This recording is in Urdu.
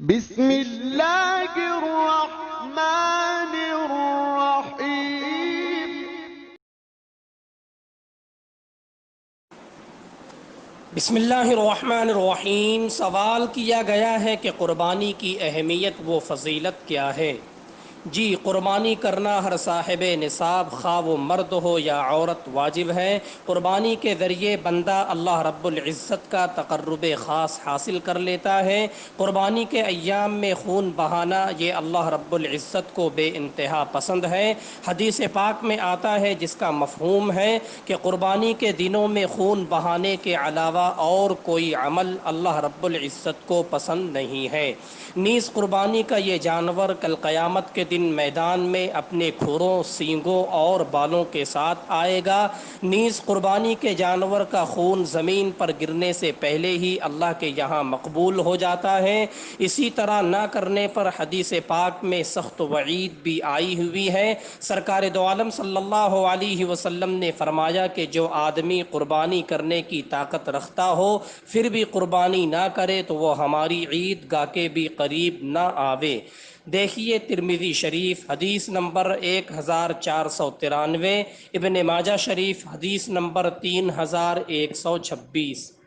بسم اللہ الرحمن الرحیم۔ بسم اللہ الرحمن الرحیم۔ سوال کیا گیا ہے کہ قربانی کی اہمیت و فضیلت کیا ہے؟ جی، قربانی کرنا ہر صاحب نصاب خواہ وہ مرد ہو یا عورت واجب ہے۔ قربانی کے ذریعے بندہ اللہ رب العزت کا تقرب خاص حاصل کر لیتا ہے۔ قربانی کے ایام میں خون بہانا یہ اللہ رب العزت کو بے انتہا پسند ہے۔ حدیث پاک میں آتا ہے جس کا مفہوم ہے کہ قربانی کے دنوں میں خون بہانے کے علاوہ اور کوئی عمل اللہ رب العزت کو پسند نہیں ہے۔ نیز قربانی کا یہ جانور کل قیامت کے دن میدان میں اپنے کھروں، سینگوں اور بالوں کے ساتھ آئے گا۔ نیز قربانی کے جانور کا خون زمین پر گرنے سے پہلے ہی اللہ کے یہاں مقبول ہو جاتا ہے۔ اسی طرح نہ کرنے پر حدیث پاک میں سخت وعید بھی آئی ہوئی ہے۔ سرکار دو عالم صلی اللہ علیہ وسلم نے فرمایا کہ جو آدمی قربانی کرنے کی طاقت رکھتا ہو پھر بھی قربانی نہ کرے تو وہ ہماری عید گاہ کے بھی قریب نہ آوے۔ دیکھیے ترمذی شریف حدیث نمبر 1493، ابن ماجہ شریف حدیث نمبر 3126۔